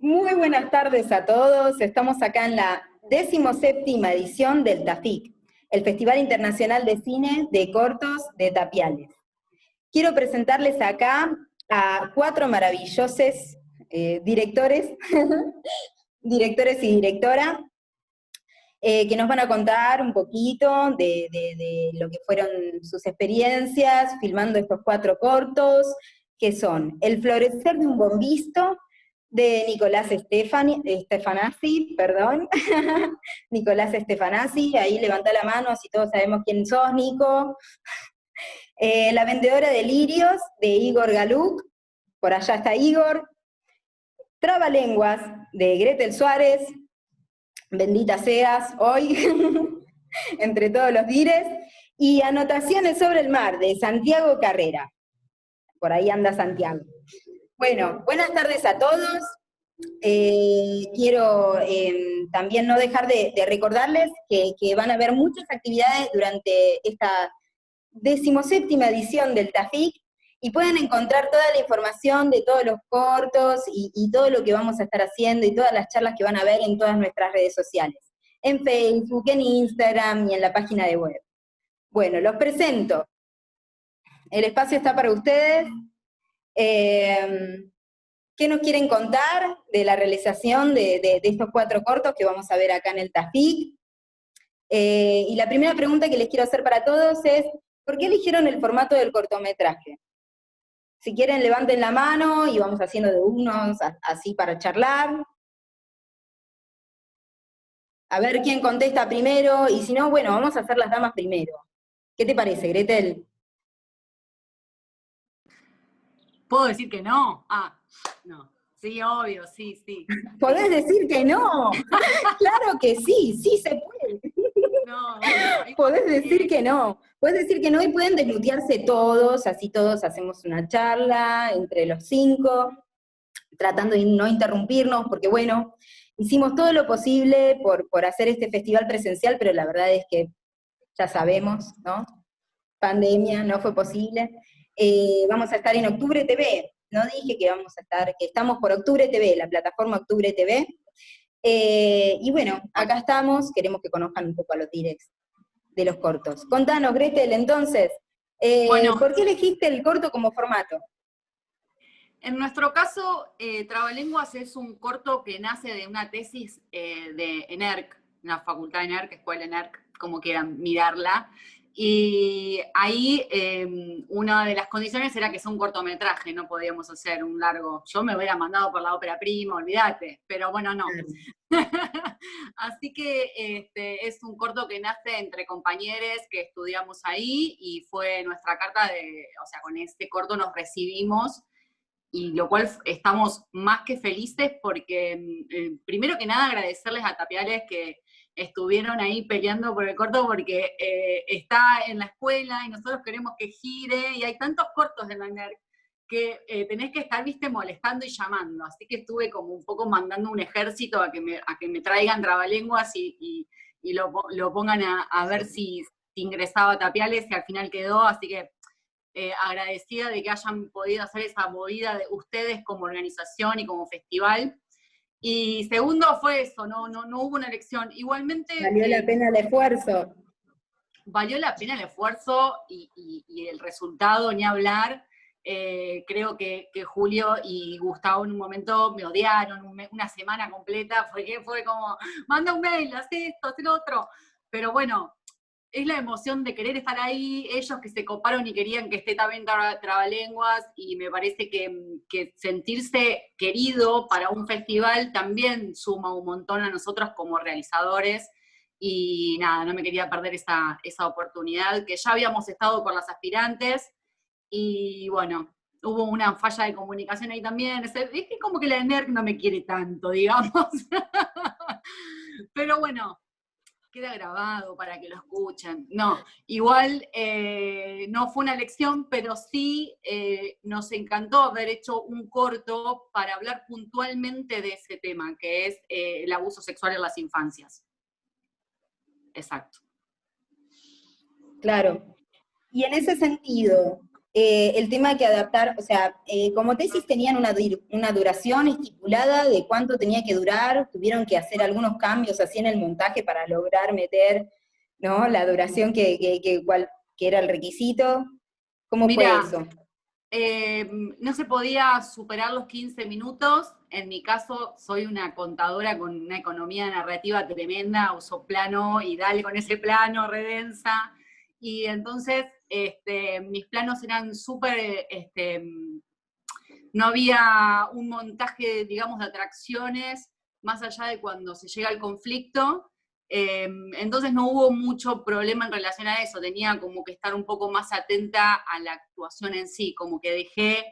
Muy buenas tardes a todos. Estamos acá en la 17ª edición del TAFIC, el Festival Internacional de Cine de Cortos de Tapiales. Quiero presentarles acá a 4 maravillosos directores, directores y directora, que nos van a contar un poquito de lo que fueron sus experiencias filmando estos 4 cortos, que son El florecer de un bombisto, de Nicolás Stefanasi, perdón, Nicolás Stefanasi, ahí levanta la mano, así todos sabemos quién sos, Nico. La vendedora de lirios, de Igor Galuk, por allá está Igor. Trabalenguas, de Gretel Suárez, bendita seas hoy, entre todos los dires. Y Anotaciones sobre el mar, de Santiago Carrera. Por ahí anda Santiago. Bueno, buenas tardes a todos. Quiero también no dejar de recordarles que van a haber muchas actividades durante esta 17ª edición del TAFIC, y pueden encontrar toda la información de todos los cortos y todo lo que vamos a estar haciendo y todas las charlas que van a ver en todas nuestras redes sociales, en Facebook, en Instagram y en la página de web. Bueno, los presento. El espacio está para ustedes. ¿Qué nos quieren contar de la realización de estos 4 cortos que vamos a ver acá en el TAFIC? Y la primera pregunta que les quiero hacer para todos es, ¿por qué eligieron el formato del cortometraje? Si quieren, levanten la mano y vamos haciendo de unos, así para charlar. A ver quién contesta primero, y si no, bueno, vamos a hacer las damas primero. ¿Qué te parece, Gretel? ¿Puedo decir que no? No. Sí, obvio, sí. ¿Podés decir que no? Claro que sí, sí se puede. No. Podés decir que no. Podés decir que no y pueden desmutearse todos, así todos hacemos una charla entre los 5, tratando de no interrumpirnos, porque bueno, hicimos todo lo posible por hacer este festival presencial, pero la verdad es que ya sabemos, ¿no? Pandemia, no fue posible. Vamos a estar en Octubre TV, no dije que vamos a estar, que estamos por Octubre TV, la plataforma Octubre TV. Y bueno, acá estamos, queremos que conozcan un poco a los directs de los cortos. Contanos, Gretel, entonces, Bueno, ¿por qué elegiste el corto como formato? en nuestro caso, Trabalenguas es un corto que nace de una tesis de ENERC, una facultad de ENERC, escuela ENERC, como quieran mirarla. Y ahí una de las condiciones era que sea un cortometraje, no podíamos hacer un largo. Yo me hubiera mandado por la ópera prima, olvídate, pero bueno, no. Así que es un corto que nace entre compañeros que estudiamos ahí y fue nuestra carta de, o sea, con este corto nos recibimos, y lo cual estamos más que felices porque, primero que nada, agradecerles a Tapiales que estuvieron ahí peleando por el corto porque está en la escuela y nosotros queremos que gire, y hay tantos cortos en la NERC que tenés que estar, viste, molestando y llamando. Así que estuve como un poco mandando un ejército a que me traigan trabalenguas y lo pongan a ver si ingresaba Tapiales, y al final quedó, así que agradecida de que hayan podido hacer esa movida de ustedes como organización y como festival. Y segundo fue eso, no hubo una elección. Igualmente... ¿Valió la pena el esfuerzo? Valió la pena el esfuerzo y el resultado, ni hablar. Creo que Julio y Gustavo en un momento me odiaron, una semana completa, fue como, manda un mail, haz esto, haz lo otro. Pero bueno, es la emoción de querer estar ahí, ellos que se coparon y querían que esté también Trabalenguas, y me parece que sentirse querido para un festival también suma un montón a nosotros como realizadores, y nada, no me quería perder esa oportunidad, que ya habíamos estado con las aspirantes, y bueno, hubo una falla de comunicación ahí también, es que como que la NERC no me quiere tanto, digamos. Pero bueno, queda grabado para que lo escuchen. No, igual no fue una elección, pero sí nos encantó haber hecho un corto para hablar puntualmente de ese tema, que es el abuso sexual en las infancias. Exacto. Claro. Y en ese sentido, el tema que adaptar, o sea, como tesis tenían una duración estipulada de cuánto tenía que durar, tuvieron que hacer algunos cambios así en el montaje para lograr meter, ¿no?, la duración que era el requisito. ¿Cómo fue Mira, eso? no se podía superar los 15 minutos. En mi caso, soy una contadora con una economía narrativa tremenda, uso plano y dale con ese plano, redensa. Y entonces mis planos eran súper, no había un montaje, digamos, de atracciones, más allá de cuando se llega al conflicto. Entonces no hubo mucho problema en relación a eso, tenía como que estar un poco más atenta a la actuación en sí, como que dejé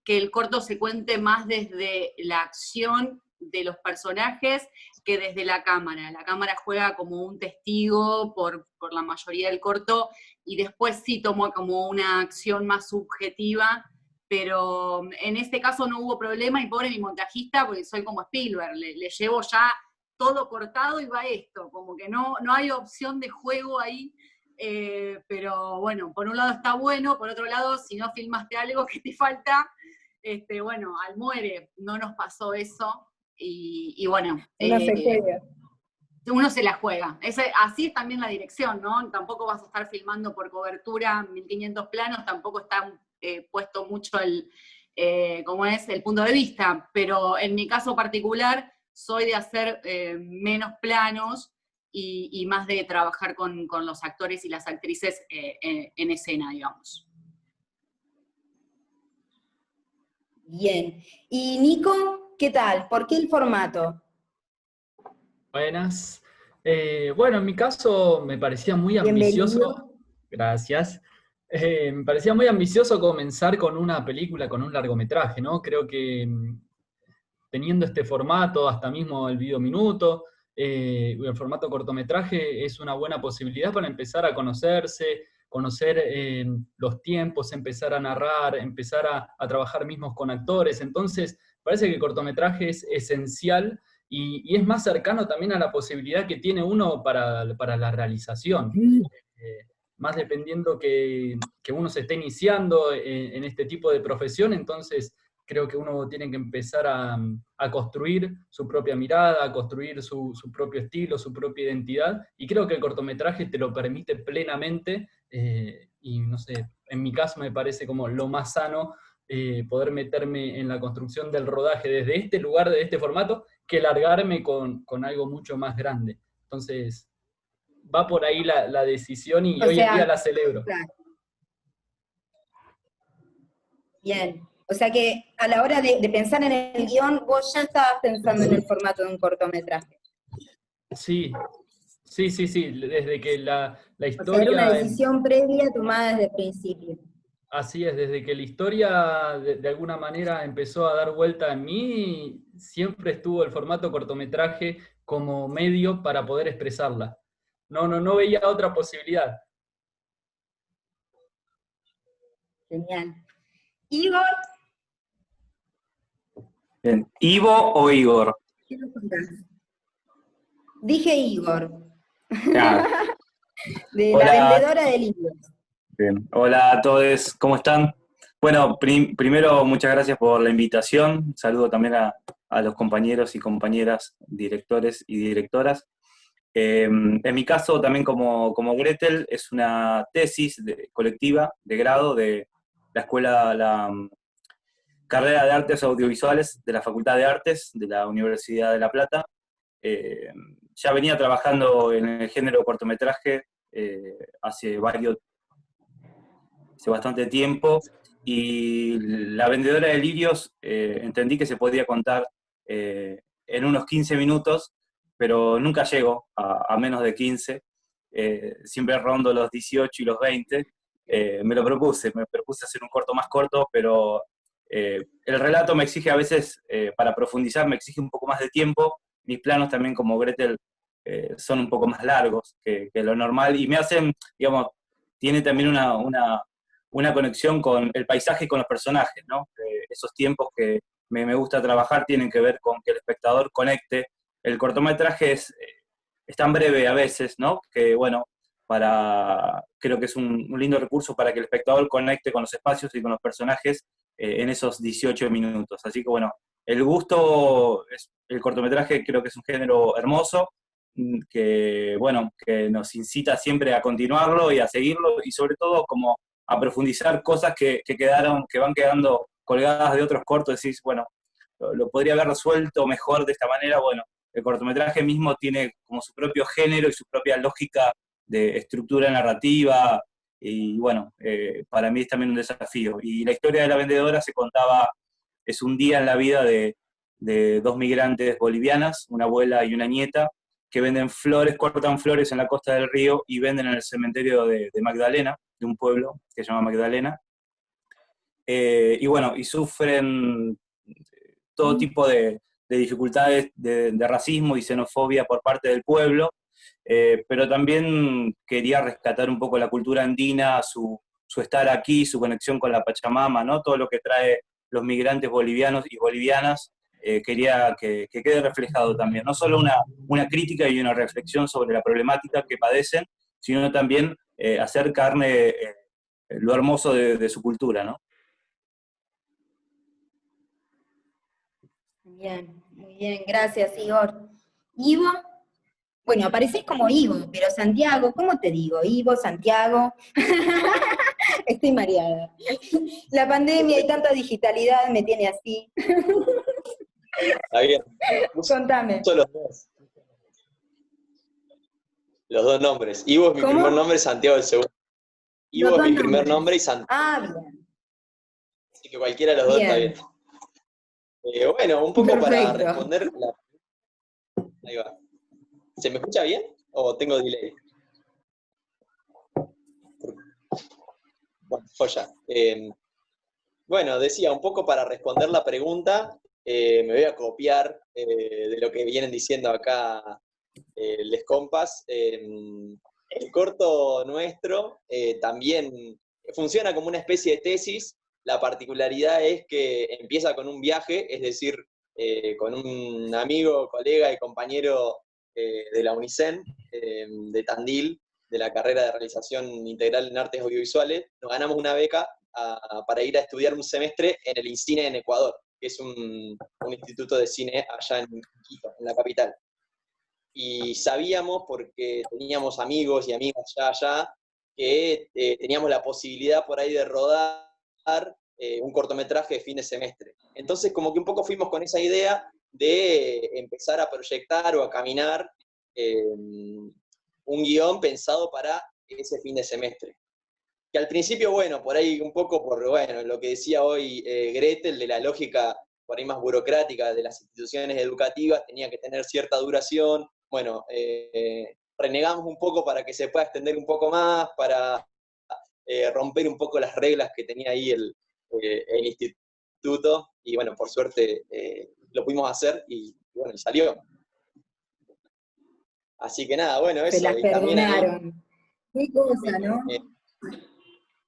que el corto se cuente más desde la acción de los personajes que desde la cámara. La cámara juega como un testigo por la mayoría del corto, y después sí tomó como una acción más subjetiva, pero en este caso no hubo problema, y pobre mi montajista, porque soy como Spielberg, le llevo ya todo cortado y va esto, como que no hay opción de juego ahí, pero bueno, por un lado está bueno, por otro lado, si no filmaste algo que te falta, bueno, al muere, no nos pasó eso, y bueno, Uno se juega. uno se la juega. Así es también la dirección, ¿no? Tampoco vas a estar filmando por cobertura 1500 planos, tampoco está puesto mucho como es el punto de vista, pero en mi caso particular soy de hacer menos planos y más de trabajar con los actores y las actrices en escena, digamos. Bien. Y Nico, ¿qué tal? ¿Por qué el formato? Buenas. Bueno, en mi caso me parecía muy Bienvenido. ambicioso, gracias. Me parecía muy ambicioso comenzar con una película, con un largometraje, ¿no? Creo que teniendo este formato, hasta mismo el video minuto, el formato cortometraje es una buena posibilidad para empezar a conocerse, conocer los tiempos, empezar a narrar, empezar a trabajar mismos con actores. Entonces, parece que el cortometraje es esencial y es más cercano también a la posibilidad que tiene uno para la realización. Más dependiendo que uno se esté iniciando en este tipo de profesión, entonces creo que uno tiene que empezar a construir su propia mirada, a construir su propio estilo, su propia identidad, y creo que el cortometraje te lo permite plenamente, y no sé, en mi caso me parece como lo más sano poder meterme en la construcción del rodaje desde este lugar, de este formato, que largarme con algo mucho más grande. Entonces, va por ahí la decisión y O hoy en sea, día la celebro. claro. Bien. O sea que a la hora de pensar en el guión, vos ya estabas pensando en el formato de un cortometraje. Sí, sí. Desde que la O sea, era una historia, decisión previa tomada desde el principio. así es, desde que la historia de alguna manera empezó a dar vuelta en mí, siempre estuvo el formato cortometraje como medio para poder expresarla. No veía otra posibilidad. Genial. Igor, Bien. ¿Ivo o Igor? ¿qué nos contás? Dije Igor, Ah, de la hola, vendedora de libros. bien. Hola a todos, ¿cómo están? Bueno, primero muchas gracias por la invitación. Saludo también a los compañeros y compañeras, directores y directoras. En mi caso, también como Gretel, es una tesis colectiva de grado de la escuela, carrera de Artes Audiovisuales de la Facultad de Artes de la Universidad de La Plata. Ya venía trabajando en el género cortometraje hace bastante tiempo, y La vendedora de lirios entendí que se podía contar en unos 15 minutos, pero nunca llego a menos de 15, siempre rondo los 18 y los 20. Me propuse hacer un corto más corto, pero el relato me exige a veces, para profundizar, me exige un poco más de tiempo. Mis planos también, como Gretel, son un poco más largos que lo normal, y me hacen, digamos, tiene también una conexión con el paisaje y con los personajes, ¿no? Esos tiempos que me gusta trabajar tienen que ver con que el espectador conecte. El cortometraje es tan breve a veces, ¿no? Que, bueno, creo que es un lindo recurso para que el espectador conecte con los espacios y con los personajes en esos 18 minutos. Así que bueno, el gusto, el cortometraje creo que es un género hermoso, que bueno, que nos incita siempre a continuarlo y a seguirlo, y sobre todo como a profundizar cosas que van quedando colgadas de otros cortos. Decís, bueno, lo podría haber resuelto mejor de esta manera. Bueno, el cortometraje mismo tiene como su propio género y su propia lógica de estructura narrativa, y bueno, para mí es también un desafío. Y la historia de La Vendedora es un día en la vida de dos migrantes bolivianas, una abuela y una nieta, que venden flores, cortan flores en la costa del río y venden en el cementerio de Magdalena, de un pueblo que se llama Magdalena. Y bueno, y sufren todo tipo de dificultades de racismo y xenofobia por parte del pueblo, pero también quería rescatar un poco la cultura andina, su estar aquí, su conexión con la Pachamama, ¿no? Todo lo que trae los migrantes bolivianos y bolivianas, quería que quede reflejado también, no solo una crítica y una reflexión sobre la problemática que padecen, sino también hacer carne lo hermoso de su cultura, ¿no? Bien, muy bien, gracias, Igor. Ivo, bueno, aparecés como Ivo, pero Santiago, ¿cómo te digo? Ivo, Santiago. Estoy mareada. La pandemia y tanta digitalidad me tiene así. Está bien. Contame. Uso los dos. Los dos nombres. Ivo es mi ¿Cómo? primer nombre, Santiago el segundo. Ivo Los es mi dos primer nombres. nombre y Santiago. Ah, bien. Así que cualquiera de los dos está bien. Bueno, un poco para Perfecto. responder Ahí va. ¿Se me escucha bien o tengo delay? Bueno, joya. Bueno, decía, un poco para responder la pregunta, me voy a copiar de lo que vienen diciendo acá les compas. El corto nuestro también funciona como una especie de tesis. La particularidad es que empieza con un viaje, es decir, con un amigo, colega y compañero de la UNICEN, de Tandil, de la carrera de realización integral en artes audiovisuales. Nos ganamos una beca para ir a estudiar un semestre en el INCINE en Ecuador, que es un instituto de cine allá en Quito, en la capital. Y sabíamos, porque teníamos amigos y amigas allá, que teníamos la posibilidad por ahí de rodar un cortometraje de fin de semestre. Entonces, como que un poco fuimos con esa idea de empezar a proyectar o a caminar un guión pensado para ese fin de semestre. Que al principio, bueno, por ahí un poco por, bueno, lo que decía hoy Gretel, de la lógica por ahí más burocrática de las instituciones educativas, tenía que tener cierta duración. Bueno, renegamos un poco para que se pueda extender un poco más, para romper un poco las reglas que tenía ahí el instituto, y bueno, por suerte lo pudimos hacer y bueno, y salió. Así que nada, bueno, eso. Se las y también perdonaron. Qué cosa, ¿no? ahí,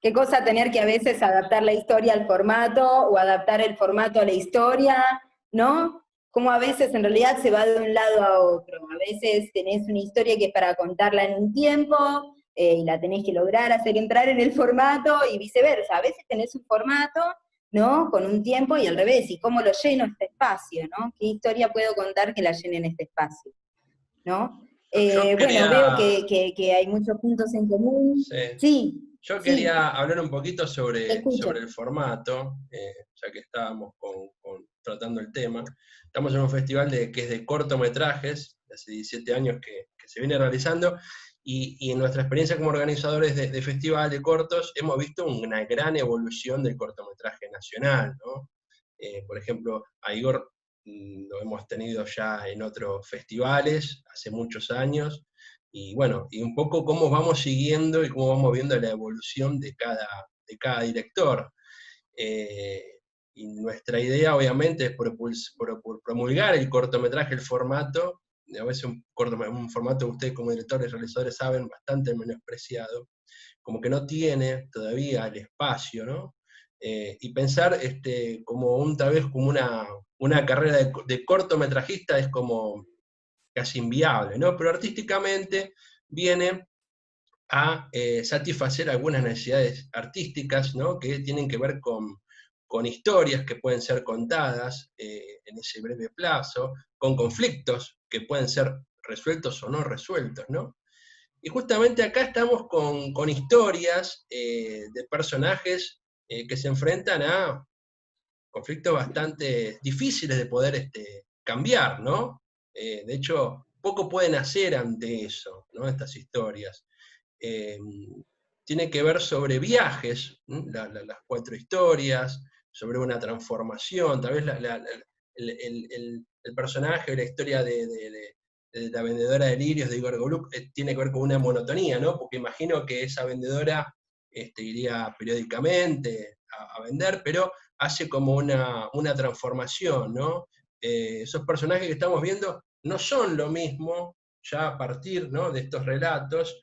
Qué cosa tener que a veces adaptar la historia al formato, o adaptar el formato a la historia, ¿no? Como a veces en realidad se va de un lado a otro. A veces tenés una historia que es para contarla en un tiempo, y la tenés que lograr hacer entrar en el formato, y viceversa. A veces tenés un formato, ¿no? Con un tiempo, y al revés, y cómo lo lleno este espacio, ¿no? ¿Qué historia puedo contar que la llene en este espacio? ¿No? Bueno, veo que hay muchos puntos en común. Sí. Yo Sí. quería hablar un poquito sobre Escucho. el formato, ya que estábamos tratando el tema. Estamos en un festival que es de cortometrajes, de hace 17 años que se viene realizando, y en nuestra experiencia como organizadores de festival de cortos, hemos visto una gran evolución del cortometraje nacional, ¿no? Por ejemplo, a Igor lo hemos tenido ya en otros festivales, hace muchos años, y bueno, y un poco cómo vamos siguiendo y cómo vamos viendo la evolución de cada director. Y nuestra idea, obviamente, es promulgar el cortometraje, el formato, a veces un formato que ustedes como directores y realizadores saben, bastante menospreciado, como que no tiene todavía el espacio, ¿no? Y pensar tal vez como una carrera de cortometrajista es como casi inviable, ¿no? Pero artísticamente viene a satisfacer algunas necesidades artísticas, ¿no? Que tienen que ver con historias que pueden ser contadas en ese breve plazo, con conflictos que pueden ser resueltos o no resueltos, ¿no? Y justamente acá estamos con historias de personajes que se enfrentan a conflictos bastante difíciles de poder cambiar, ¿no? De hecho, poco pueden hacer ante eso, ¿no? Estas historias. Tiene que ver sobre viajes, las 4 historias, sobre una transformación, tal vez el personaje o la historia de la vendedora de lirios de Igor Golub tiene que ver con una monotonía, ¿no? Porque imagino que esa vendedora iría periódicamente a vender, pero hace como una transformación, ¿no? Esos personajes que estamos viendo no son lo mismo ya a partir, ¿no?, de estos relatos,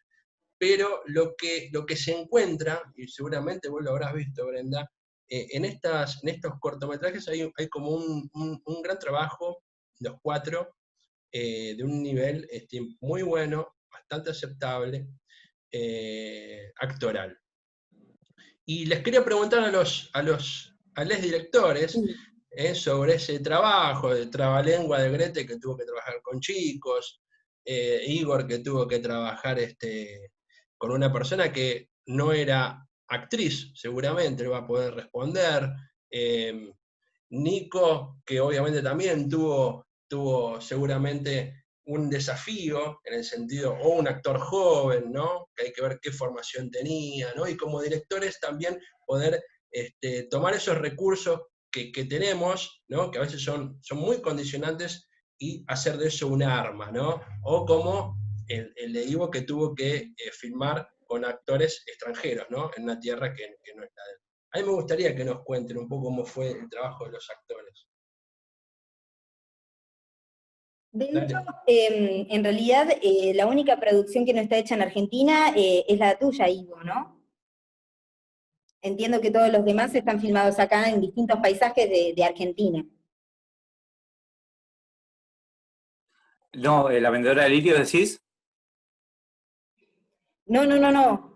pero lo que se encuentra, y seguramente vos lo habrás visto, Brenda, en estos cortometrajes hay como un gran trabajo, los 4, de un nivel muy bueno, bastante aceptable, actoral. Y les quería preguntar a los directores sobre ese trabajo, de trabalengua de Grete, que tuvo que trabajar con chicos, Igor, que tuvo que trabajar con una persona que no era actriz, seguramente, no va a poder responder, Nico, que obviamente también tuvo seguramente un desafío, en el sentido, o un actor joven, ¿no? Que hay que ver qué formación tenía, ¿no? Y como directores también poder tomar esos recursos que tenemos, ¿no? Que a veces son muy condicionantes, y hacer de eso un arma, ¿no? O como el de Ivo, que tuvo que filmar con actores extranjeros, ¿no? En una tierra que no es la de él. A mí me gustaría que nos cuenten un poco cómo fue el trabajo de los actores. De hecho, en realidad, la única producción que no está hecha en Argentina es la tuya, Ivo, ¿no? Entiendo que todos los demás están filmados acá en distintos paisajes de Argentina. No, la vendedora de lirios, decís. No.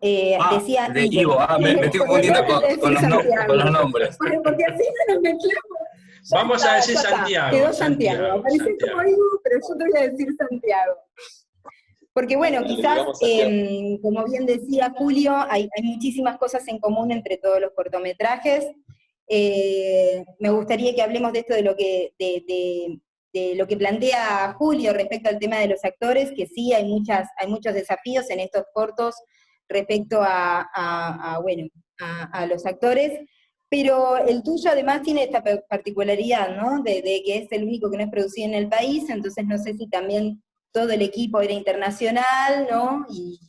Decía De Ivo. Ivo. Me estoy Porque confundiendo acá te con decía con los Santiago. nombres. Bueno, porque así no nos mezclamos. Ya Vamos está, a decir ya está. Santiago. Quedó Santiago. Apareció como Ivo, pero yo te voy a decir Santiago. Porque bueno, Dale, quizás, digamos Santiago. como bien decía Julio, hay muchísimas cosas en común entre todos los cortometrajes. Me gustaría que hablemos de esto, de lo que plantea Julio respecto al tema de los actores, que sí, hay muchos desafíos en estos cortos respecto a los actores, pero el tuyo además tiene esta particularidad, ¿no? De que es el único que no es producido en el país, entonces no sé si también todo el equipo era internacional, ¿no? Y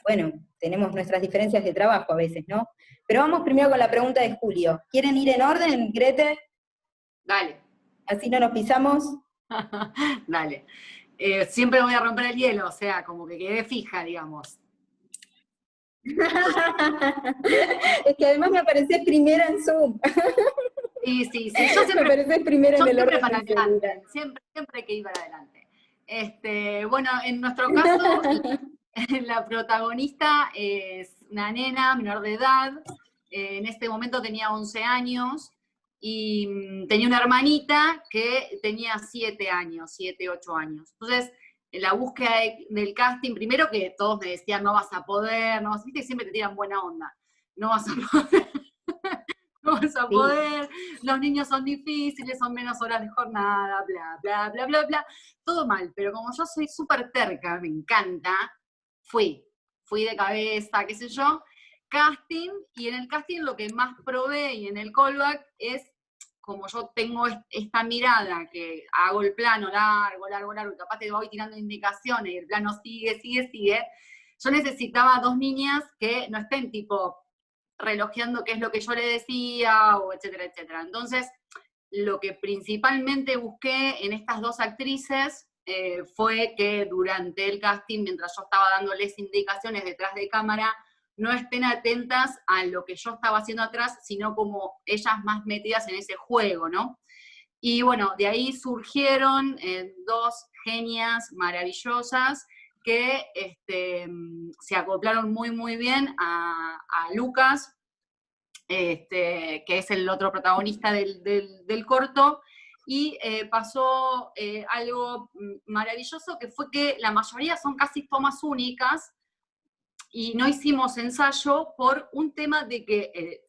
bueno, tenemos nuestras diferencias de trabajo a veces, ¿no? Pero vamos primero con la pregunta de Julio. ¿Quieren ir en orden, Grete? Dale. Así no nos pisamos. Dale. Siempre voy a romper el hielo, o sea, como que quedé fija, digamos. Es que además me apareces primera en Zoom. Sí, yo siempre, me apareces primero en el orden. Para adelante, siempre hay que ir para adelante. Bueno, en nuestro caso, la protagonista es una nena menor de edad, en este momento tenía 11 años, y tenía una hermanita que tenía 7 años, 7, 8 años. Entonces, en la búsqueda del casting, primero que todos me decían, no vas a poder, no vas a, viste que siempre te tiran buena onda, no vas a poder, no vas a poder, los niños son difíciles, son menos horas de jornada, bla, bla, bla, bla, bla, todo mal, pero como yo soy súper terca, me encanta, fui de cabeza, qué sé yo, casting, y en el casting lo que más probé, y en el callback, es como yo tengo esta mirada, que hago el plano largo, y capaz te voy tirando indicaciones, y el plano sigue, yo necesitaba 2 niñas que no estén tipo relojeando qué es lo que yo le decía, o etcétera, etcétera. Entonces, lo que principalmente busqué en estas 2 actrices fue que durante el casting, mientras yo estaba dándoles indicaciones detrás de cámara, no estén atentas a lo que yo estaba haciendo atrás, sino como ellas más metidas en ese juego, ¿no? Y bueno, de ahí surgieron 2 genias maravillosas, que se acoplaron muy, muy bien a Lucas, que es el otro protagonista del corto, y pasó algo maravilloso, que fue que la mayoría son casi tomas únicas, y no hicimos ensayo por un tema de que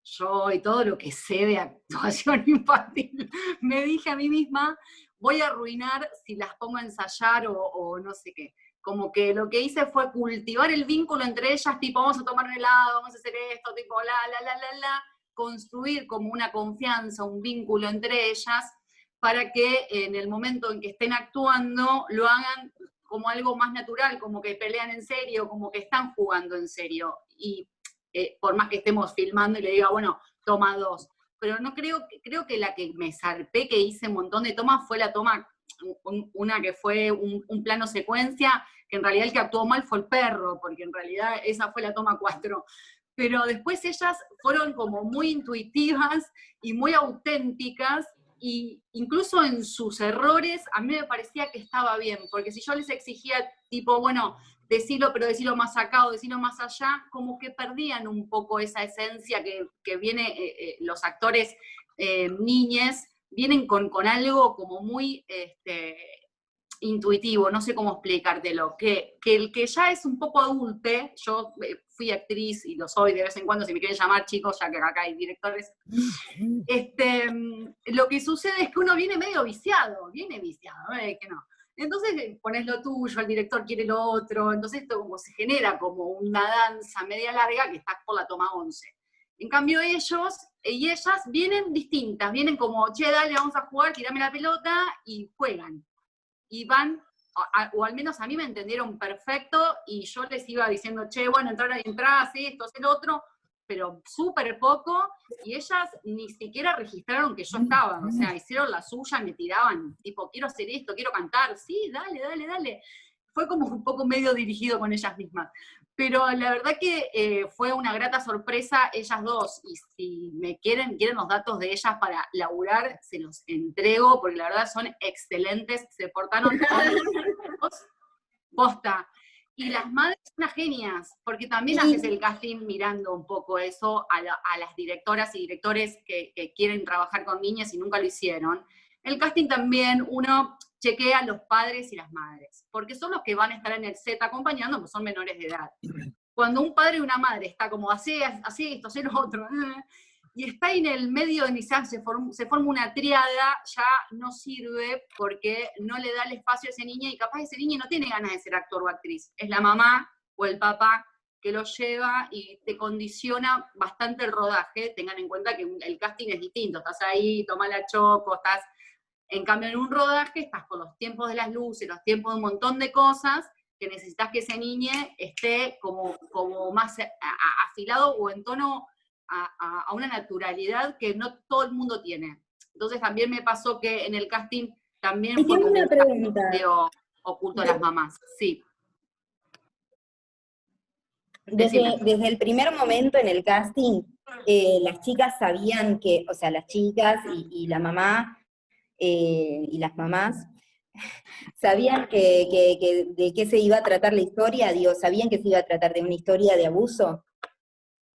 yo y todo lo que sé de actuación infantil, me dije a mí misma, voy a arruinar si las pongo a ensayar o no sé qué. Como que lo que hice fue cultivar el vínculo entre ellas, tipo, vamos a tomar un helado, vamos a hacer esto, tipo, construir como una confianza, un vínculo entre ellas, para que en el momento en que estén actuando, lo hagan como algo más natural, como que pelean en serio, como que están jugando en serio. Y por más que estemos filmando y le diga, bueno, toma 2. Pero no creo que la que me zarpé, que hice un montón de tomas, fue la toma, una que fue un plano secuencia, que en realidad el que actuó mal fue el perro, porque en realidad esa fue la toma 4. Pero después ellas fueron como muy intuitivas y muy auténticas, y incluso en sus errores a mí me parecía que estaba bien, porque si yo les exigía tipo, bueno, decirlo, pero decirlo más acá o decirlo más allá, como que perdían un poco esa esencia que viene, los actores niñes, vienen con algo como muy intuitivo, no sé cómo explicártelo, que el que ya es un poco adulte, yo fui actriz y lo soy de vez en cuando, si me quieren llamar chicos, ya que acá hay directores, lo que sucede es que uno viene medio viciado, que no. Entonces pones lo tuyo, el director quiere lo otro, entonces esto como se genera como una danza media larga que estás por la toma 11. En cambio ellos y ellas vienen distintas, vienen como, che, dale, vamos a jugar, tirame la pelota, y juegan. Y van, o al menos a mí me entendieron perfecto, y yo les iba diciendo, che, bueno, entrar, sí, esto, el otro, pero súper poco, y ellas ni siquiera registraron que yo estaba, o sea, hicieron la suya, me tiraban, tipo, quiero hacer esto, quiero cantar, sí, dale. Fue como un poco medio dirigido con ellas mismas. Pero la verdad que fue una grata sorpresa ellas dos, y si me quieren los datos de ellas para laburar, se los entrego, porque la verdad son excelentes, se portaron todos, posta. Y las madres son unas genias, porque también haces el casting mirando un poco eso a las directoras y directores que quieren trabajar con niñas y nunca lo hicieron. El casting también uno chequea a los padres y las madres, porque son los que van a estar en el set acompañando, pues son menores de edad. Cuando un padre y una madre está como así esto, así lo otro, y está en el medio de se forma una tríada, ya no sirve, porque no le da el espacio a ese niño, y capaz ese niño no tiene ganas de ser actor o actriz. Es la mamá o el papá que lo lleva y te condiciona bastante el rodaje. Tengan en cuenta que el casting es distinto, estás ahí, tomás la choco, estás... En cambio, en un rodaje estás con los tiempos de las luces, los tiempos de un montón de cosas, que necesitas que ese niño esté como más afilado o en tono a una naturalidad que no todo el mundo tiene. Entonces también me pasó que en el casting también fue como una pregunta oculto a las mamás. Sí. Desde el primer momento en el casting, las chicas sabían que, o sea, las chicas y la mamá, y las mamás, ¿sabían de qué se iba a tratar la historia? Digo, ¿sabían que se iba a tratar de una historia de abuso?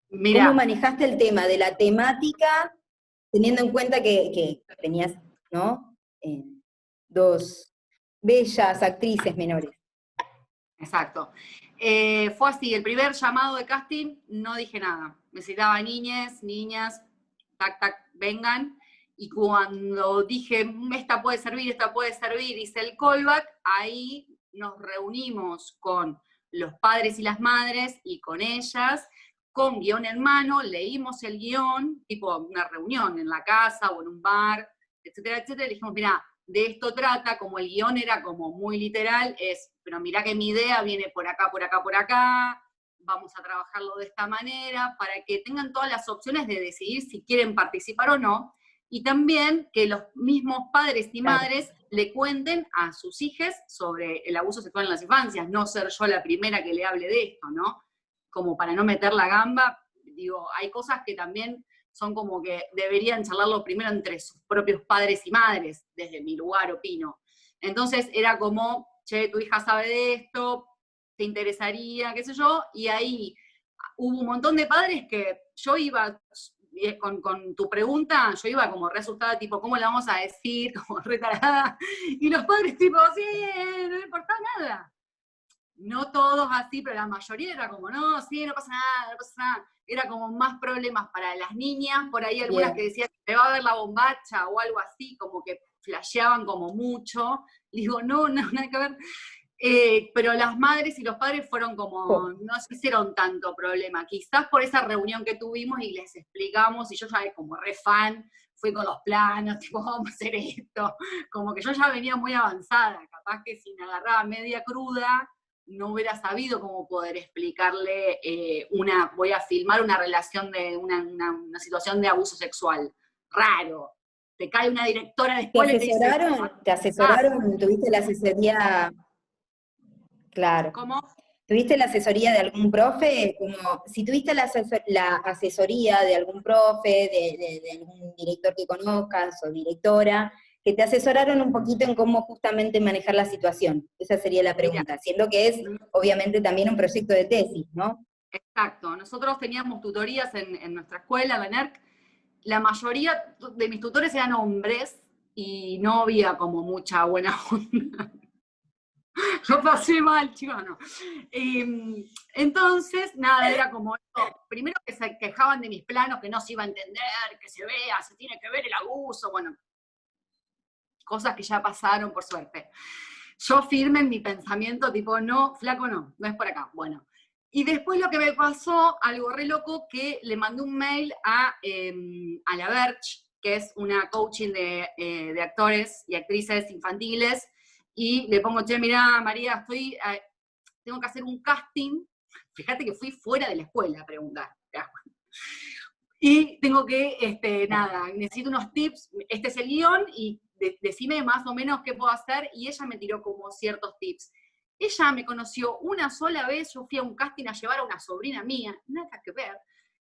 Mirá, ¿Cómo manejaste el tema de la temática, teniendo en cuenta que tenías, ¿no? Dos bellas actrices menores. Exacto. Fue así, el primer llamado de casting no dije nada. Necesitaba niñas, tac, vengan. Y cuando dije, esta puede servir, hice el callback, ahí nos reunimos con los padres y las madres y con ellas, con guión en mano, leímos el guión, tipo una reunión en la casa o en un bar, etcétera, y dijimos, mirá, de esto trata, como el guión era como muy literal, pero mirá que mi idea viene por acá, vamos a trabajarlo de esta manera, para que tengan todas las opciones de decidir si quieren participar o no, y también que los mismos padres y madres le cuenten a sus hijos sobre el abuso sexual en las infancias, no ser yo la primera que le hable de esto, ¿no? Como para no meter la gamba, digo, hay cosas que también son como que deberían charlarlo primero entre sus propios padres y madres, desde mi lugar opino. Entonces era como che, tu hija sabe de esto, te interesaría, qué sé yo, y ahí hubo un montón de padres que yo iba, con tu pregunta, yo iba como re asustada, tipo, ¿cómo le vamos a decir? Como re tarada, y los padres tipo, sí, no me importa nada. No todos así, pero la mayoría era como, no, sí, no pasa nada, no pasa nada. Era como más problemas para las niñas, por ahí algunas que decían que me va a ver la bombacha o algo así, como que flasheaban como mucho. Y digo, no, nada que ver. Pero las madres y los padres fueron como, no se hicieron tanto problema. Quizás por esa reunión que tuvimos y les explicamos, y yo ya como re fan, fui con los planos, tipo, vamos a hacer esto. Como que yo ya venía muy avanzada, capaz que si me agarraba media cruda, no hubiera sabido cómo poder explicarle voy a filmar una relación de una situación de abuso sexual. Raro. Te cae una directora de escuela y te dice... ¿Te asesoraron? ¿Tuviste la asesoría? Claro. ¿Cómo? ¿Tuviste la asesoría de algún profe? Como, si tuviste la asesoría de algún profe, de algún director que conozcas o directora, que te asesoraron un poquito en cómo justamente manejar la situación. Esa sería la pregunta, siendo que es obviamente también un proyecto de tesis, ¿no? Exacto. Nosotros teníamos tutorías en nuestra escuela, la NERC. La mayoría de mis tutores eran hombres y no había como mucha buena onda. Yo pasé mal, chicos, no. Entonces, nada, era como esto. Primero que se quejaban de mis planos, que no se iba a entender, que se vea, se tiene que ver el abuso, bueno, cosas que ya pasaron, por suerte. Yo firme en mi pensamiento, tipo, no, flaco, no es por acá, bueno. Y después lo que me pasó, algo re loco, que le mandé un mail a la Verge, que es una coaching de actores y actrices infantiles, y le pongo, che, mirá, María, tengo que hacer un casting. Fíjate que fui fuera de la escuela a preguntar. Y tengo que, necesito unos tips, este es el guión, y decime más o menos qué puedo hacer, y ella me tiró como ciertos tips. Ella me conoció una sola vez, yo fui a un casting a llevar a una sobrina mía, nada que ver,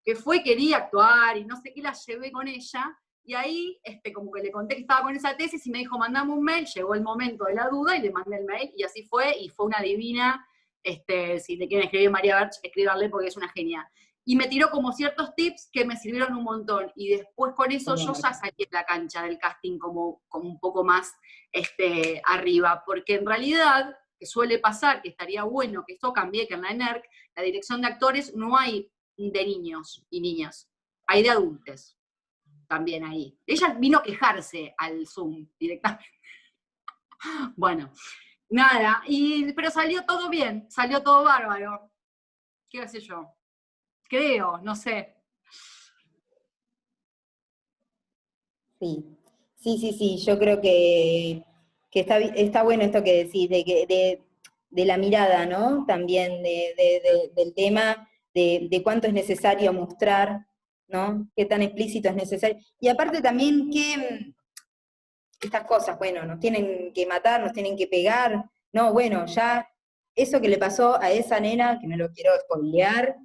que quería actuar, y no sé qué, la llevé con ella, y ahí como que le conté que estaba con esa tesis, y me dijo, mandame un mail, llegó el momento de la duda, y le mandé el mail, y así fue, y fue una divina. Si le quieren escribir María Verge, escríbanle porque es una genia. Y me tiró como ciertos tips que me sirvieron un montón, y después con eso yo ya salí en la cancha del casting como un poco más arriba, porque en realidad, que suele pasar, que estaría bueno que esto cambie, que en la NERC, la dirección de actores, no hay de niños y niñas, hay de adultos también ahí. Ella vino a quejarse al Zoom directamente. Bueno, nada, pero salió todo bien, salió todo bárbaro. ¿Qué sé yo? Creo, no sé. Sí, yo creo que está bueno esto que decís, de la mirada, ¿no? También del tema, de cuánto es necesario mostrar, ¿no? Qué tan explícito es necesario. Y aparte también que estas cosas, bueno, nos tienen que matar, nos tienen que pegar. No, bueno, ya eso que le pasó a esa nena, que no lo quiero spoilear,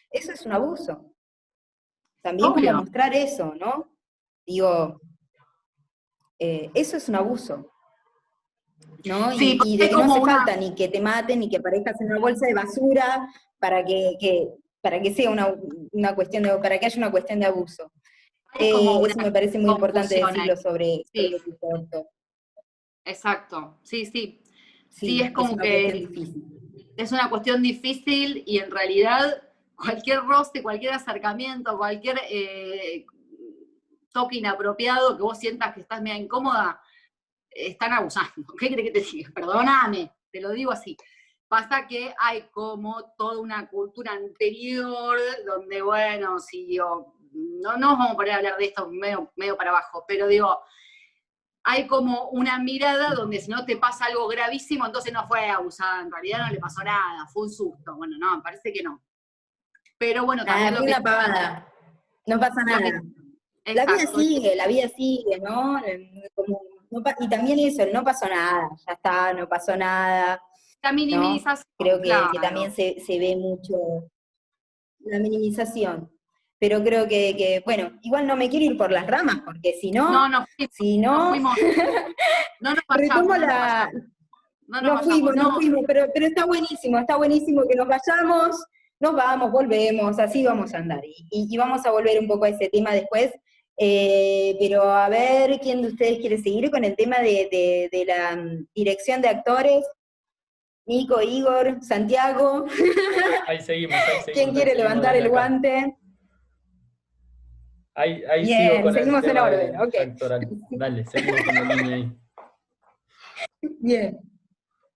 eso es un abuso. También como mostrar eso, ¿no? Digo, eso es un abuso, ¿no? Sí, y de que no hace falta ni que te maten, ni que aparezcas en una bolsa de basura para que sea una cuestión para que haya una cuestión de abuso. Eso me parece muy importante decirlo sobre tu corto. Exacto, sí, es como una que cuestión difícil. Es una cuestión difícil, y en realidad cualquier roce, cualquier acercamiento, cualquier toque inapropiado que vos sientas que estás media incómoda, están abusando. ¿Qué crees que te diga? Perdóname, te lo digo así. Pasa que hay como toda una cultura anterior donde, bueno, no vamos a poner a hablar de esto medio para abajo, pero digo, hay como una mirada donde si no te pasa algo gravísimo, entonces no fue abusada, en realidad no le pasó nada, fue un susto. Bueno, no, me parece que no. Pero bueno, también fue una pavada, no pasa nada. La vida sigue, ¿no? Y también eso, no pasó nada, ya está, no pasó nada. La minimización. ¿No? Creo que también se ve mucho la minimización. Pero creo que, bueno, igual no me quiero ir por las ramas, porque si no, no fuimos, no nos vayamos. No No nos vayamos, no no. fuimos, pero está buenísimo que nos vayamos, nos vamos, volvemos, así vamos a andar. Y vamos a volver un poco a ese tema después. Pero a ver, ¿quién de ustedes quiere seguir con el tema de la dirección de actores? Nico, Igor, Santiago. Ahí seguimos, ¿Quién quiere levantar el desde acá. guante? Ahí Bien, sigo con el seguimos en tema orden, ok. actoral. Dale, seguimos con la línea ahí. Bien.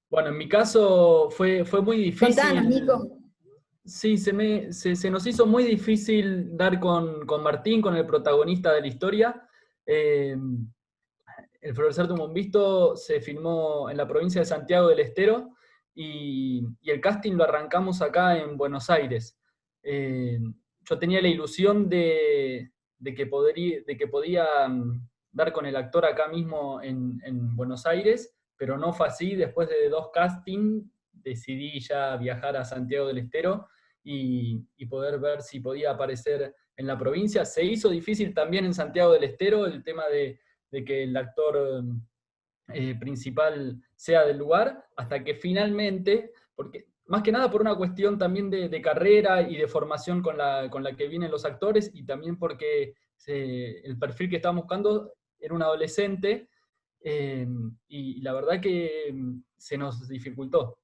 Bueno, en mi caso fue muy difícil. Contanos, Nico. Sí, se nos hizo muy difícil dar con Martín, con el protagonista de la historia. El Florecer de un Bombisto se filmó en la provincia de Santiago del Estero y el casting lo arrancamos acá en Buenos Aires. Yo tenía la ilusión de que podía dar con el actor acá mismo en Buenos Aires, pero no fue así. Después de 2 castings decidí ya viajar a Santiago del Estero y poder ver si podía aparecer en la provincia. Se hizo difícil también en Santiago del Estero el tema de que el actor principal sea del lugar, hasta que finalmente, porque más que nada por una cuestión también de carrera y de formación con la que vienen los actores, y también porque el perfil que estábamos buscando era un adolescente, y la verdad que se nos dificultó.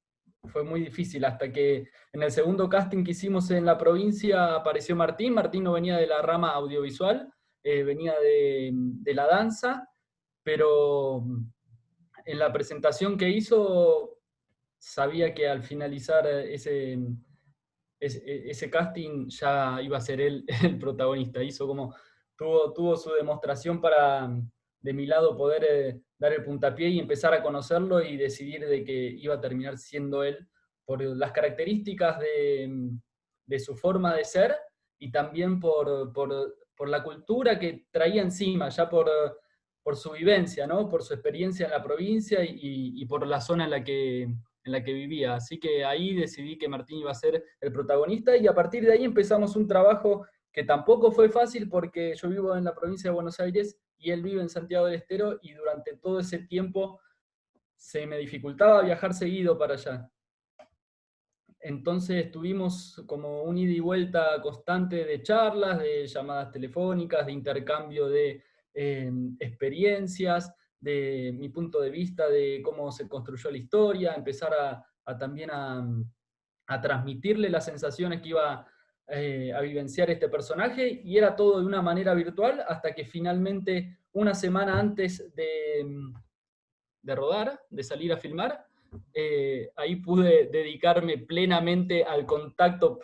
Fue muy difícil, hasta que en el segundo casting que hicimos en la provincia apareció Martín. Martín no venía de la rama audiovisual, venía de la danza, pero en la presentación que hizo sabía que al finalizar ese casting ya iba a ser él el protagonista. Tuvo su demostración para, de mi lado, poder dar el puntapié y empezar a conocerlo y decidir de que iba a terminar siendo él por las características de su forma de ser y también por la cultura que traía encima, ya por su vivencia, ¿no? Por su experiencia en la provincia y por la zona en la que vivía. Así que ahí decidí que Martín iba a ser el protagonista, y a partir de ahí empezamos un trabajo que tampoco fue fácil, porque yo vivo en la provincia de Buenos Aires y él vive en Santiago del Estero, y durante todo ese tiempo se me dificultaba viajar seguido para allá. Entonces tuvimos como un ida y vuelta constante de charlas, de llamadas telefónicas, de intercambio de experiencias, de mi punto de vista de cómo se construyó la historia, empezar también a transmitirle las sensaciones que iba a vivenciar este personaje, y era todo de una manera virtual, hasta que finalmente, una semana antes de rodar, de salir a filmar, ahí pude dedicarme plenamente al contacto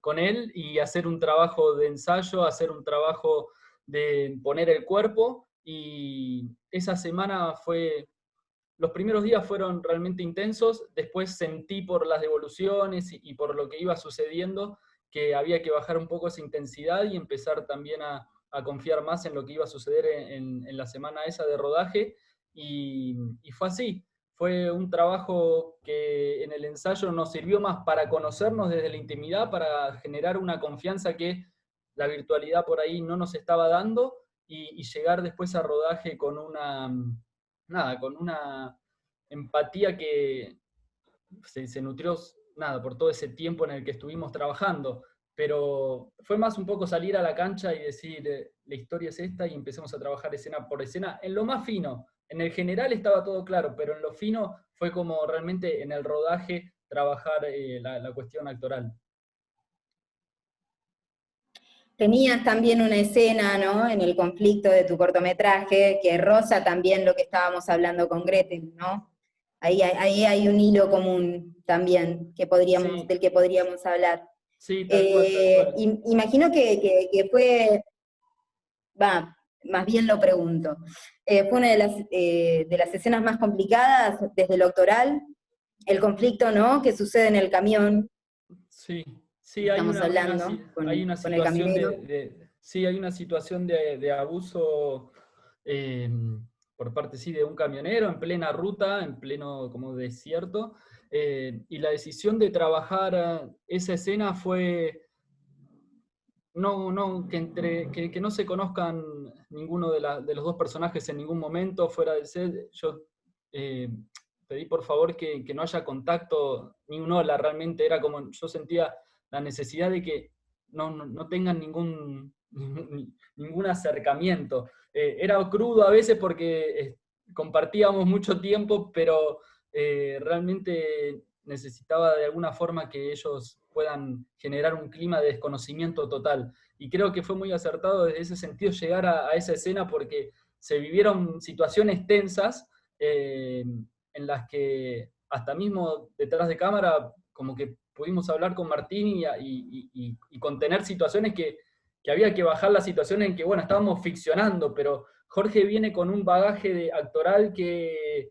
con él y hacer un trabajo de ensayo, hacer un trabajo de poner el cuerpo, y esa semana los primeros días fueron realmente intensos. Después sentí por las devoluciones y por lo que iba sucediendo que había que bajar un poco esa intensidad y empezar también a confiar más en lo que iba a suceder en la semana esa de rodaje, y fue así. Fue un trabajo que en el ensayo nos sirvió más para conocernos desde la intimidad, para generar una confianza que la virtualidad por ahí no nos estaba dando, y llegar después a rodaje con con una empatía que se nutrió por todo ese tiempo en el que estuvimos trabajando. Pero fue más un poco salir a la cancha y decir, la historia es esta, y empecemos a trabajar escena por escena, en lo más fino. En el general estaba todo claro, pero en lo fino fue como realmente en el rodaje trabajar la cuestión actoral. Tenías también una escena, ¿no?, en el conflicto de tu cortometraje, que roza también lo que estábamos hablando con Gretel, ¿no? Ahí hay un hilo común también Sí. del que podríamos hablar. Sí, tal cual. Imagino que fue, más bien lo pregunto, fue una de las escenas más complicadas desde lo actoral, el conflicto, ¿no?, que sucede en el camión. Sí, Estamos hablando hay una con el situación camionero. hay una situación de abuso por parte, sí, de un camionero en plena ruta, en pleno como desierto, y la decisión de trabajar esa escena fue que no se conozcan ninguno de los dos personajes en ningún momento fuera del set. Yo pedí por favor que no haya contacto, ni un hola, realmente era como, yo sentía la necesidad de que no tengan ningún acercamiento. Era crudo a veces porque compartíamos mucho tiempo, pero realmente necesitaba de alguna forma que ellos puedan generar un clima de desconocimiento total. Y creo que fue muy acertado desde ese sentido llegar a esa escena porque se vivieron situaciones tensas en las que hasta mismo detrás de cámara como que pudimos hablar con Martín y contener situaciones que había que bajar las situaciones en que, bueno, estábamos ficcionando, pero Jorge viene con un bagaje actoral que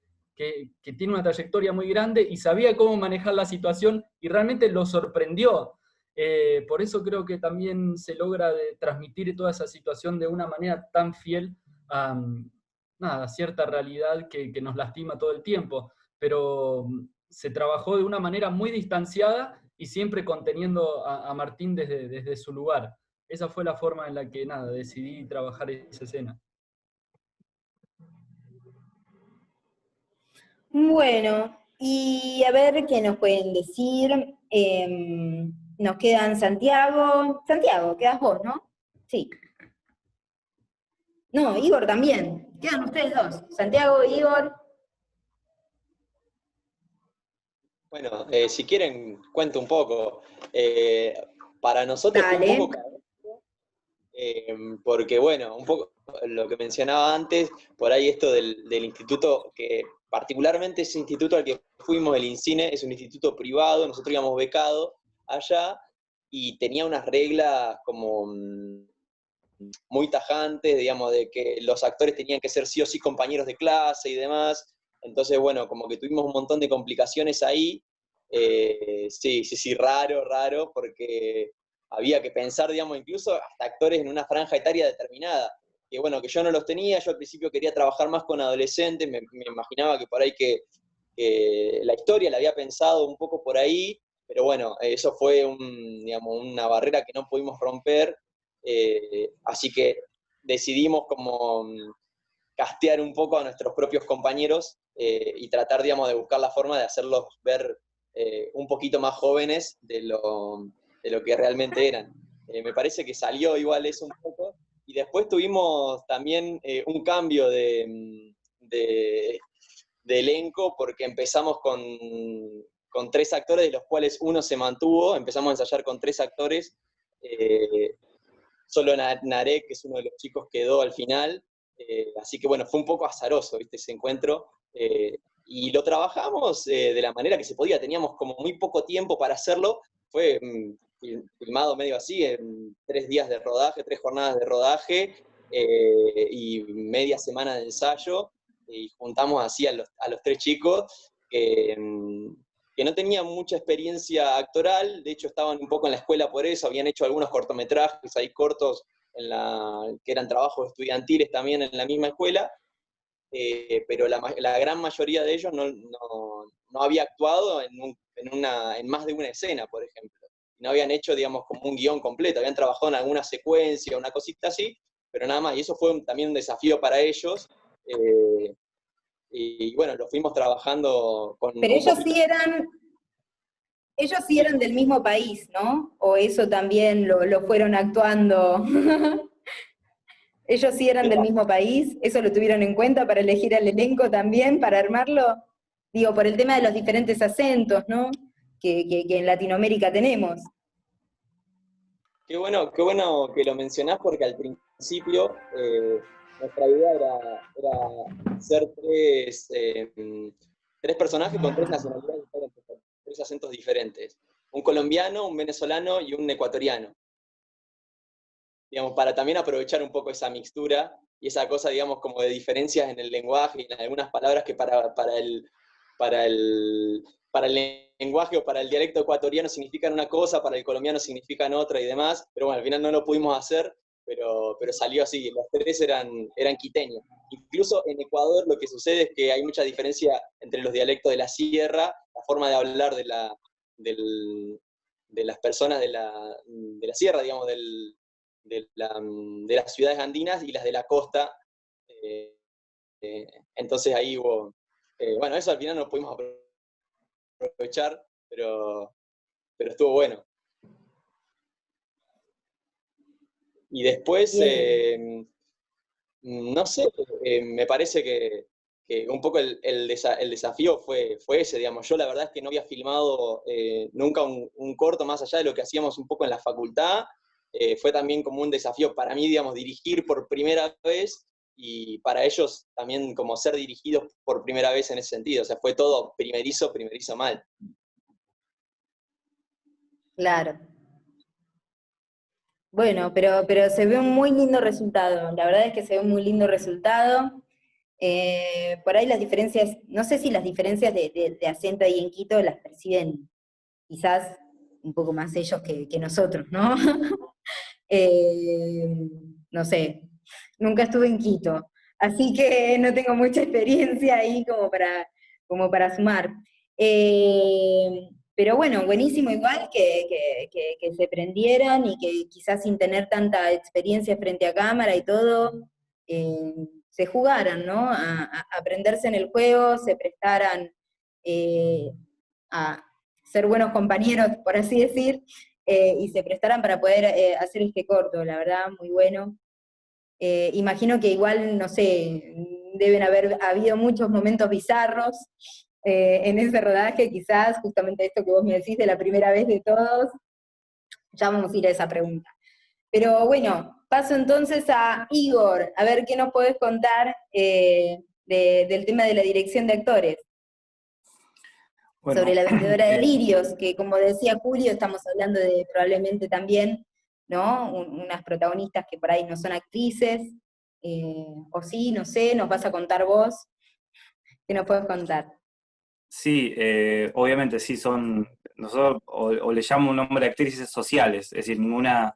tiene una trayectoria muy grande y sabía cómo manejar la situación y realmente lo sorprendió. Por eso creo que también se logra transmitir toda esa situación de una manera tan fiel a cierta realidad que nos lastima todo el tiempo. Pero se trabajó de una manera muy distanciada y siempre conteniendo a Martín desde su lugar. Esa fue la forma en la que decidí trabajar esa escena. Bueno, y a ver qué nos pueden decir. Nos quedan Santiago. Santiago, quedas vos, ¿no? Sí. No, Igor también. Quedan ustedes dos. Santiago, Igor. Bueno, si quieren, cuento un poco. Para nosotros fue un Dale. poco caótico, porque bueno, un poco lo que mencionaba antes, por ahí esto del instituto, que particularmente ese instituto al que fuimos, el INCINE, es un instituto privado, nosotros íbamos becados allá, y tenía unas reglas como muy tajantes, digamos, de que los actores tenían que ser sí o sí compañeros de clase y demás. Entonces, bueno, como que tuvimos un montón de complicaciones ahí. Sí, raro, porque había que pensar, digamos, incluso hasta actores en una franja etaria determinada. Que bueno, que yo no los tenía, yo al principio quería trabajar más con adolescentes, me imaginaba que por ahí que la historia la había pensado un poco por ahí, pero bueno, eso fue digamos, una barrera que no pudimos romper, así que decidimos como castear un poco a nuestros propios compañeros y tratar, digamos, de buscar la forma de hacerlos ver un poquito más jóvenes de lo que realmente eran. Me parece que salió igual eso un poco, y después tuvimos también un cambio de elenco, porque empezamos con 3 actores, de los cuales uno se mantuvo, empezamos a ensayar con 3 actores, solo Narek, que es uno de los chicos, quedó al final, así que bueno, fue un poco azaroso, ¿viste? Ese encuentro, y lo trabajamos de la manera que se podía, teníamos como muy poco tiempo para hacerlo, fue filmado medio así, en 3 días de rodaje, 3 jornadas de rodaje, y media semana de ensayo, y juntamos así a los 3 chicos, que no tenían mucha experiencia actoral, de hecho estaban un poco en la escuela por eso, habían hecho algunos cortometrajes ahí cortos, que eran trabajos estudiantiles también en la misma escuela, pero la gran mayoría de ellos no había actuado en más de una escena, por ejemplo. No habían hecho, digamos, como un guión completo, habían trabajado en alguna secuencia, una cosita así, pero nada más, y eso fue también un desafío para ellos, y bueno, lo fuimos trabajando con Pero un poquito. ellos sí eran del mismo país, ¿no? O eso también lo fueron actuando. Ellos sí eran del mismo país, eso lo tuvieron en cuenta para elegir al elenco también, para armarlo. Digo, por el tema de los diferentes acentos, ¿no? Que en Latinoamérica tenemos. Qué bueno que lo mencionás, porque al principio nuestra idea era hacer 3 personajes con 3 nacionalidades diferentes, con 3 acentos diferentes. Un colombiano, un venezolano y un ecuatoriano. Digamos, para también aprovechar un poco esa mixtura y esa cosa, digamos, como de diferencias en el lenguaje y en algunas palabras que para el lenguaje o para el dialecto ecuatoriano significan una cosa, para el colombiano significan otra y demás, pero bueno, al final no lo pudimos hacer, pero salió así, los 3 eran quiteños. Incluso en Ecuador lo que sucede es que hay mucha diferencia entre los dialectos de la sierra, la forma de hablar de las personas de la sierra, digamos, de las ciudades andinas y las de la costa. Entonces ahí hubo Bueno, eso al final no lo pudimos aprovechar, pero estuvo bueno. Y después, Bien. no sé, me parece que un poco el desafío fue ese, digamos. Yo la verdad es que no había filmado nunca un corto más allá de lo que hacíamos un poco en la facultad. Fue también como un desafío para mí, digamos, dirigir por primera vez y para ellos también como ser dirigidos por primera vez en ese sentido. O sea, fue todo primerizo, primerizo mal. Claro. Bueno, pero se ve un muy lindo resultado. La verdad es que se ve un muy lindo resultado. Por ahí las diferencias, no sé si las diferencias de acento ahí en Quito las perciben quizás un poco más ellos que nosotros, ¿no? Eh, no sé, nunca estuve en Quito, así que no tengo mucha experiencia ahí como para sumar. Pero bueno, buenísimo igual que se prendieran y que quizás sin tener tanta experiencia frente a cámara y todo, se jugaran, ¿no? A aprenderse en el juego, se prestaran a ser buenos compañeros, por así decir, y se prestaran para poder hacer este corto, la verdad, muy bueno. Imagino que igual, no sé, deben haber habido muchos momentos bizarros en ese rodaje, quizás, justamente esto que vos me decís de la primera vez de todos, ya vamos a ir a esa pregunta. Pero bueno, paso entonces a Igor, a ver qué nos podés contar del tema de la dirección de actores. Sobre Bueno, la vendedora de lirios, que como decía Julio, estamos hablando de probablemente también, ¿no? Unas protagonistas que por ahí no son actrices, o sí, no sé, nos vas a contar vos, ¿qué nos puedes contar? sí, obviamente sí, nosotros o le llamo un nombre actrices sociales, es decir, ninguna,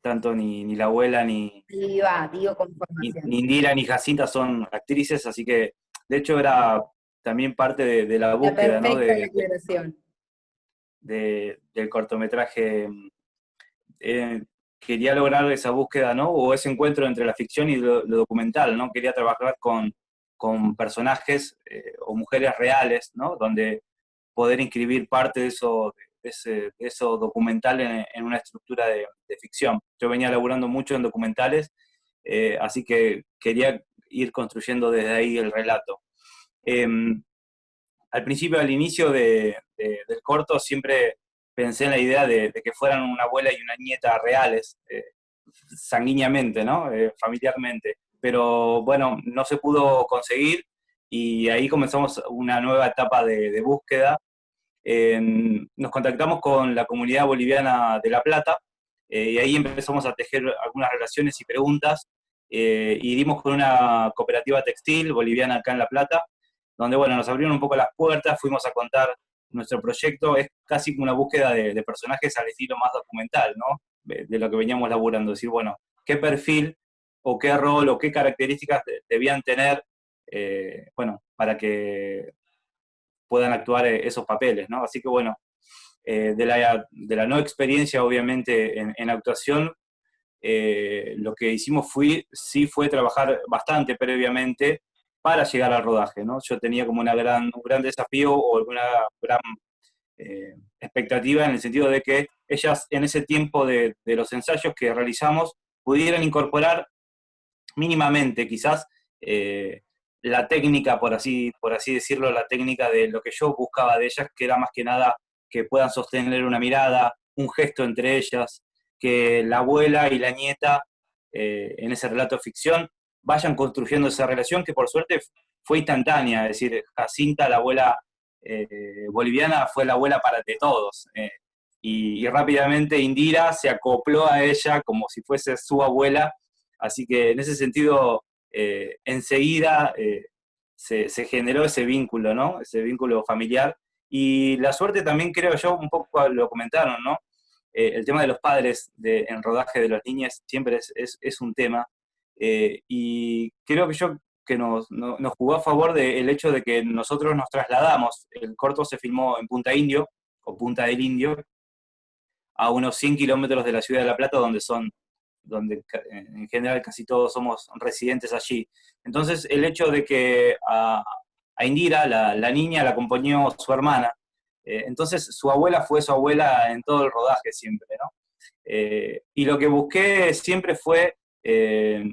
tanto ni la abuela, Ahí va, digo con ni formación. Indira, ni Jacinta son actrices, así que de hecho era también parte de la La búsqueda, ¿no? perfecta declaración. Del cortometraje. eh, Quería lograr esa búsqueda, ¿no? O ese encuentro entre la ficción y lo documental, ¿no? Quería trabajar con personajes o mujeres reales, ¿no? Donde poder inscribir parte de eso documental en una estructura de ficción. Yo venía laburando mucho en documentales, así que quería ir construyendo desde ahí el relato. Eh, Al principio, al inicio del corto, siempre pensé en la idea de que fueran una abuela y una nieta reales, sanguíneamente, ¿no? Familiarmente. Pero bueno, no se pudo conseguir y ahí comenzamos una nueva etapa de búsqueda. Nos contactamos con la comunidad boliviana de La Plata y ahí empezamos a tejer algunas relaciones y preguntas y dimos con una cooperativa textil boliviana acá en La Plata, donde bueno, nos abrieron un poco las puertas, fuimos a contar nuestro proyecto, es casi como una búsqueda de personajes al estilo más documental, ¿no? De lo que veníamos laburando, decir, bueno, qué perfil o qué rol o qué características debían tener, bueno, para que puedan actuar esos papeles, ¿no? Así que bueno, de la no experiencia obviamente en actuación, lo que hicimos sí fue trabajar bastante previamente para llegar al rodaje, ¿no? Yo tenía como un gran desafío o alguna gran expectativa en el sentido de que ellas en ese tiempo de los ensayos que realizamos pudieran incorporar mínimamente quizás la técnica, por así decirlo, la técnica de lo que yo buscaba de ellas, que era más que nada que puedan sostener una mirada, un gesto entre ellas, que la abuela y la nieta en ese relato de ficción vayan construyendo esa relación que por suerte fue instantánea, es decir, Jacinta, la abuela boliviana, fue la abuela para de todos. Y rápidamente Indira se acopló a ella como si fuese su abuela. Así que en ese sentido, enseguida se generó ese vínculo, ¿no? Ese vínculo familiar. Y la suerte también, creo yo, un poco lo comentaron, ¿no? El tema de los padres en rodaje de los niños siempre es un tema. Y creo que nos jugó a favor del hecho de que nosotros nos trasladamos. El corto se filmó en Punta Indio, o Punta del Indio, a unos 100 kilómetros de la ciudad de La Plata, donde en general casi todos somos residentes allí. Entonces, el hecho de que a Indira, la niña la acompañó su hermana. Entonces su abuela fue su abuela en todo el rodaje siempre, ¿no? Y lo que busqué siempre fue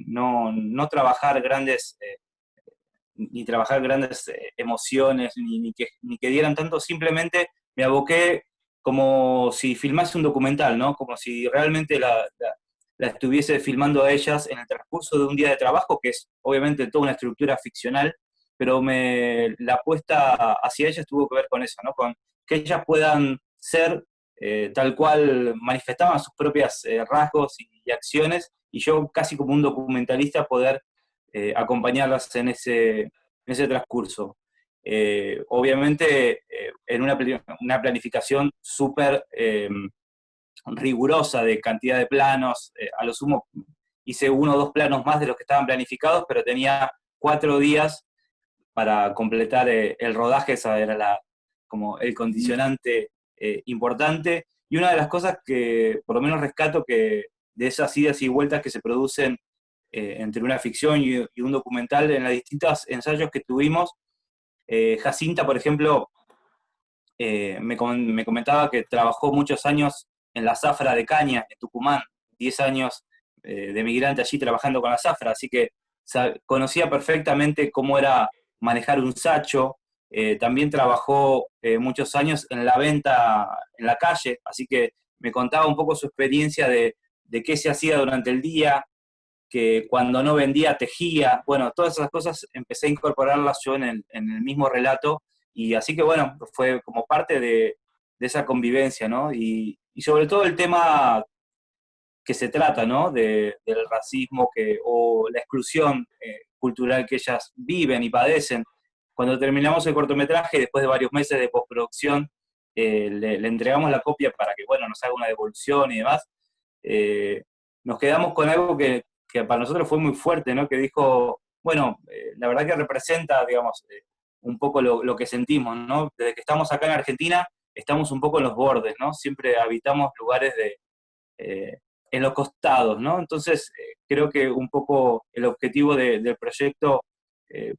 no trabajar grandes, ni trabajar grandes emociones, ni que dieran tanto, simplemente me aboqué como si filmase un documental, ¿no? Como si realmente la estuviese filmando a ellas en el transcurso de un día de trabajo, que es obviamente toda una estructura ficcional, pero la apuesta hacia ellas tuvo que ver con eso, ¿no? Con que ellas puedan ser tal cual manifestaban sus propias rasgos y acciones, y yo casi como un documentalista poder acompañarlas en ese transcurso. Obviamente en una planificación súper rigurosa de cantidad de planos, a lo sumo hice 1 o 2 planos más de los que estaban planificados, pero tenía 4 días para completar el rodaje, esa era como el condicionante importante. Y una de las cosas que por lo menos rescato que de esas idas y vueltas que se producen entre una ficción y un documental en los distintos ensayos que tuvimos, Jacinta, por ejemplo, me comentaba que trabajó muchos años en la zafra de caña, en Tucumán, 10 años de migrante allí trabajando con la zafra, así que conocía perfectamente cómo era manejar un sacho. También trabajó muchos años en la venta en la calle, así que me contaba un poco su experiencia de qué se hacía durante el día, que cuando no vendía tejía. Bueno, todas esas cosas empecé a incorporarlas yo en el mismo relato, y así que bueno, fue como parte de esa convivencia, ¿no? Y sobre todo el tema que se trata, ¿no? Del racismo o la exclusión cultural que ellas viven y padecen. Cuando terminamos el cortometraje, después de varios meses de postproducción, le entregamos la copia para que, bueno, nos haga una devolución y demás. Nos quedamos con algo que para nosotros fue muy fuerte, ¿no? Que dijo, bueno, la verdad que representa, digamos, un poco lo que sentimos, ¿no? Desde que estamos acá en Argentina, estamos un poco en los bordes, ¿no? Siempre habitamos lugares en los costados, ¿no? Entonces, creo que un poco el objetivo del proyecto,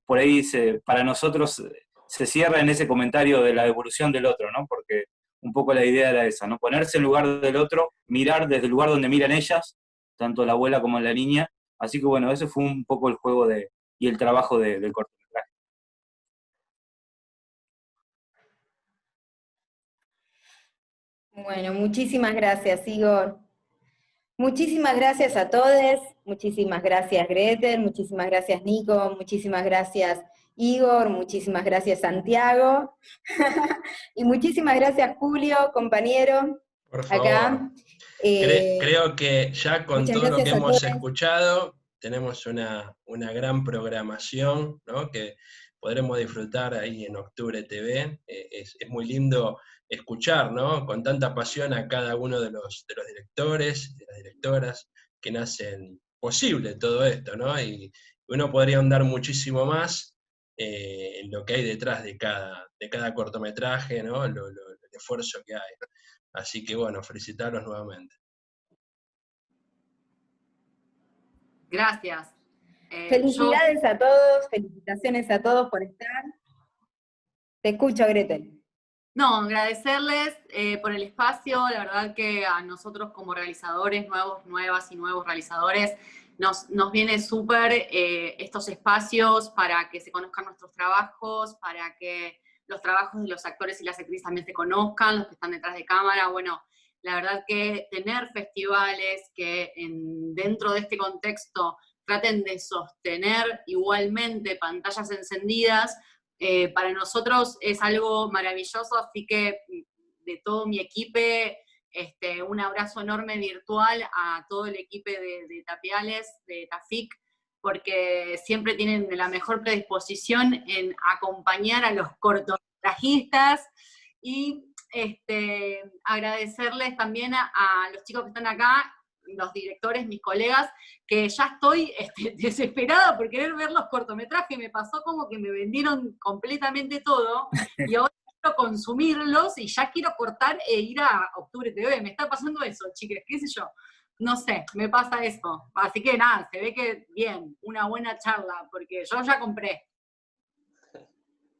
por ahí para nosotros se cierra en ese comentario de la devolución del otro, ¿no? Porque un poco la idea era esa, ¿no? Ponerse en lugar del otro, mirar desde el lugar donde miran ellas, tanto la abuela como la niña. Así que bueno, ese fue un poco el juego y el trabajo del cortometraje. Bueno, muchísimas gracias, Igor. Muchísimas gracias a todos, muchísimas gracias Gretel, muchísimas gracias Nico, muchísimas gracias Igor, muchísimas gracias Santiago, y muchísimas gracias Julio, compañero, Por favor. acá. Creo que ya con todo lo que hemos todos. escuchado, tenemos una gran programación, ¿no? Que podremos disfrutar ahí en Octubre TV. Es muy lindo escuchar, ¿no? Con tanta pasión a cada uno de los directores, de las directoras, que hacen posible todo esto, ¿no? Y uno podría ahondar muchísimo más en lo que hay detrás de cada cortometraje, ¿no? El esfuerzo que hay. Así que bueno, felicitarlos nuevamente. Gracias. Felicidades a todos, felicitaciones a todos por estar. Te escucho, Gretel. No, agradecerles por el espacio. La verdad que a nosotros como realizadores, nuevas y nuevos realizadores, nos viene súper estos espacios para que se conozcan nuestros trabajos, para que los trabajos de los actores y las actrices también se conozcan, los que están detrás de cámara. Bueno, la verdad que tener festivales que dentro de este contexto traten de sostener igualmente pantallas encendidas, para nosotros es algo maravilloso, así que de todo mi equipo, un abrazo enorme virtual a todo el equipo de Tapiales, de Tafic, porque siempre tienen la mejor predisposición en acompañar a los cortometrajistas, y agradecerles también a los chicos que están acá, los directores, mis colegas, que ya estoy desesperada por querer ver los cortometrajes. Me pasó como que me vendieron completamente todo, y ahora quiero consumirlos, y ya quiero cortar e ir a Octubre TV. Me está pasando eso, chicas, qué sé yo. No sé, me pasa eso. Así que nada, se ve que bien, una buena charla, porque yo ya compré.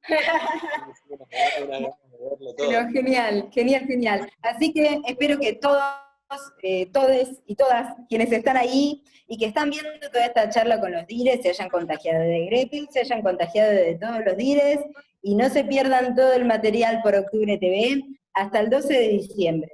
Una gana de verlo todo. Pero genial, genial, genial. Así que espero que todos, todes y todas quienes están ahí y que están viendo toda esta charla con los Dires se hayan contagiado de Grepil, se hayan contagiado de todos los Dires y no se pierdan todo el material por Octubre TV hasta el 12 de diciembre.